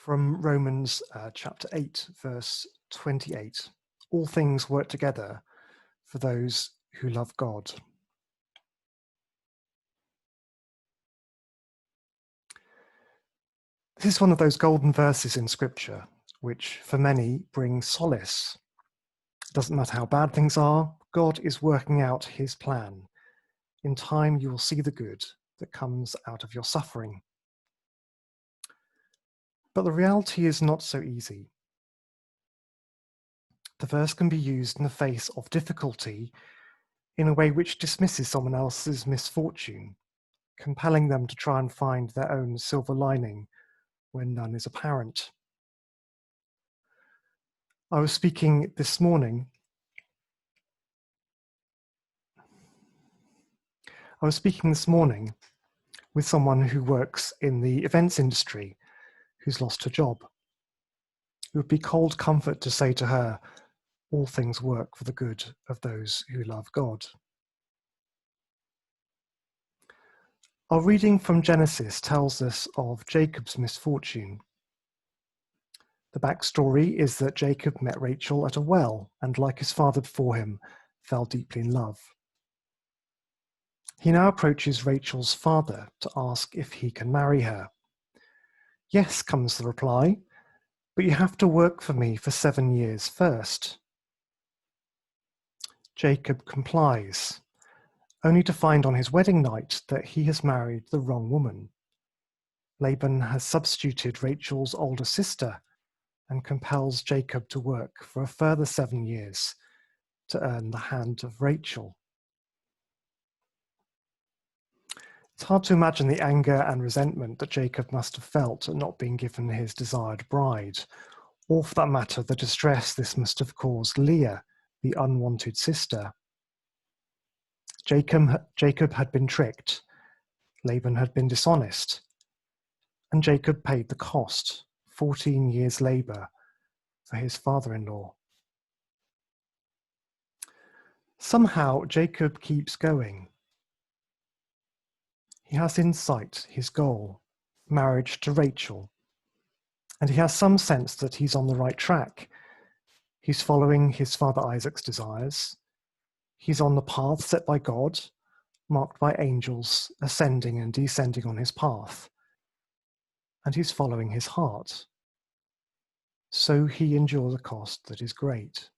From Romans chapter 8, verse 28. All things work together for those who love God. This is one of those golden verses in Scripture, which for many brings solace. It doesn't matter how bad things are, God is working out his plan. In time, you will see the good that comes out of your suffering. But the reality is not so easy. The verse can be used in the face of difficulty in a way which dismisses someone else's misfortune, compelling them to try and find their own silver lining when none is apparent. I was speaking this morning with someone who works in the events industry who's lost her job. It would be cold comfort to say to her, all things work for the good of those who love God. Our reading from Genesis tells us of Jacob's misfortune. The backstory is that Jacob met Rachel at a well and, like his father before him, fell deeply in love. He now approaches Rachel's father to ask if he can marry her. Yes, comes the reply, but you have to work for me for 7 years first. Jacob complies, only to find on his wedding night that he has married the wrong woman. Laban has substituted Rachel's older sister and compels Jacob to work for a further 7 years to earn the hand of Rachel. It's hard to imagine the anger and resentment that Jacob must have felt at not being given his desired bride, or for that matter, the distress this must have caused Leah, the unwanted sister. Jacob had been tricked, Laban had been dishonest, and Jacob paid the cost, 14 years' labour, for his father-in-law. Somehow, Jacob keeps going. He has in sight his goal, marriage to Rachel, and he has some sense that he's on the right track. He's following his father Isaac's desires. He's on the path set by God, marked by angels ascending and descending on his path. And he's following his heart. So he endures a cost that is great.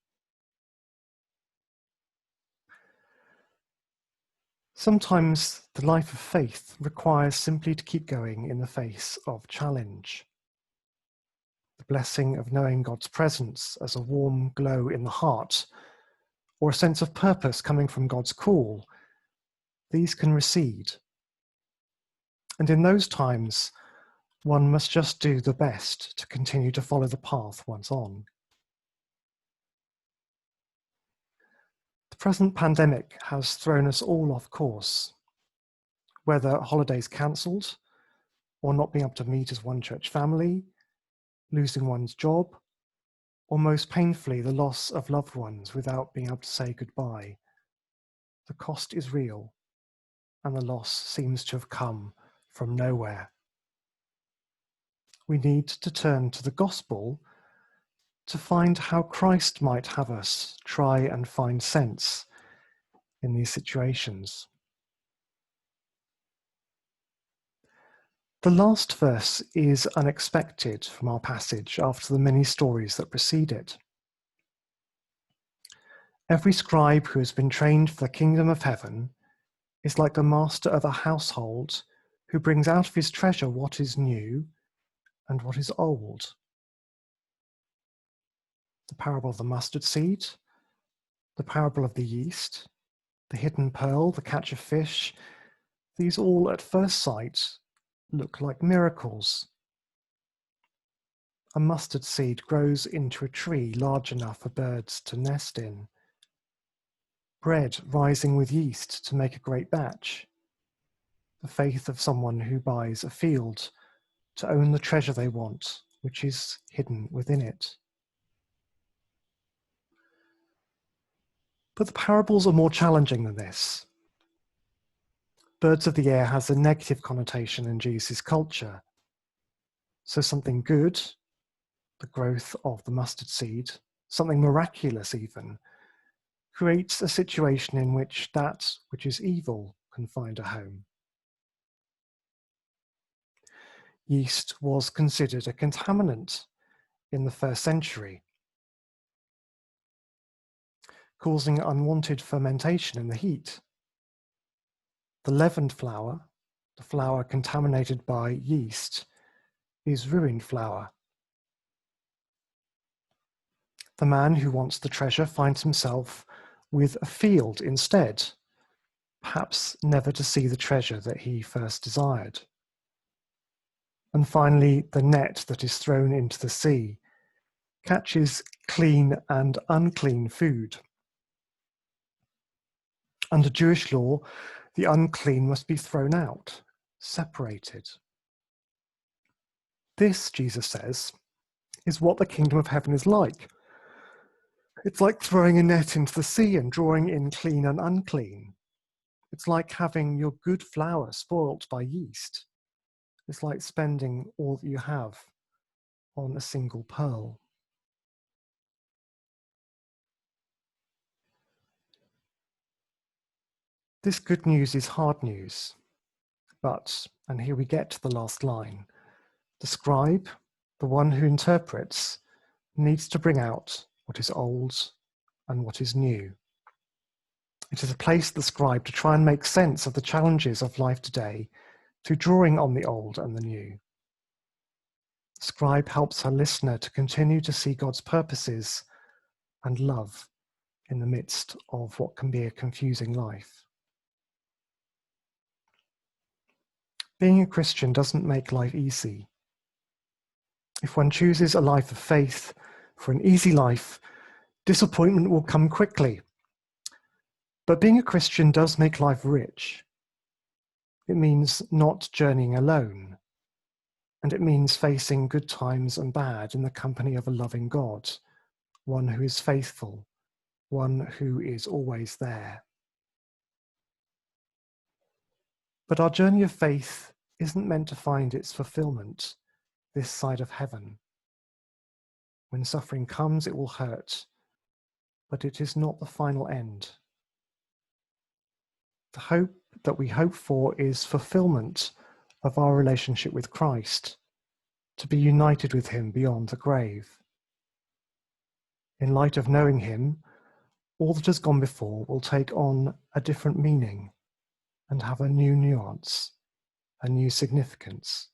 Sometimes the life of faith requires simply to keep going in the face of challenge. The blessing of knowing God's presence as a warm glow in the heart, or a sense of purpose coming from God's call, these can recede. And in those times, one must just do the best to continue to follow the path one's on. The present pandemic has thrown us all off course. Whether holidays cancelled, or not being able to meet as one church family, losing one's job, or most painfully, the loss of loved ones without being able to say goodbye. The cost is real, and the loss seems to have come from nowhere. We need to turn to the gospel to find how Christ might have us try and find sense in these situations. The last verse is unexpected from our passage after the many stories that precede it. Every scribe who has been trained for the kingdom of heaven is like the master of a household who brings out of his treasure what is new and what is old. The parable of the mustard seed, the parable of the yeast, the hidden pearl, the catch of fish, these all at first sight look like miracles. A mustard seed grows into a tree large enough for birds to nest in. Bread rising with yeast to make a great batch. The faith of someone who buys a field to own the treasure they want, which is hidden within it. But the parables are more challenging than this. Birds of the air has a negative connotation in Jesus' culture. So something good, the growth of the mustard seed, something miraculous even, creates a situation in which that which is evil can find a home. Yeast was considered a contaminant in the first century, causing unwanted fermentation in the heat. The leavened flour, the flour contaminated by yeast, is ruined flour. The man who wants the treasure finds himself with a field instead, perhaps never to see the treasure that he first desired. And finally, the net that is thrown into the sea catches clean and unclean food. Under Jewish law, the unclean must be thrown out, separated. This, Jesus says, is what the kingdom of heaven is like. It's like throwing a net into the sea and drawing in clean and unclean. It's like having your good flour spoilt by yeast. It's like spending all that you have on a single pearl. This good news is hard news, but, and here we get to the last line, the scribe, the one who interprets, needs to bring out what is old and what is new. It is a place for the scribe to try and make sense of the challenges of life today through drawing on the old and the new. The scribe helps her listener to continue to see God's purposes and love in the midst of what can be a confusing life. Being a Christian doesn't make life easy. If one chooses a life of faith for an easy life, disappointment will come quickly. But being a Christian does make life rich. It means not journeying alone, and it means facing good times and bad in the company of a loving God, one who is faithful, one who is always there. But our journey of faith isn't meant to find its fulfillment this side of heaven. When suffering comes, it will hurt, but it is not the final end. The hope that we hope for is fulfillment of our relationship with Christ, to be united with him beyond the grave. In light of knowing him, all that has gone before will take on a different meaning and have a new nuance, a new significance.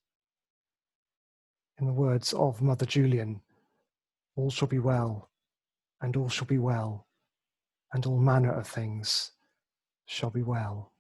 In the words of Mother Julian, all shall be well, and all shall be well, and all manner of things shall be well.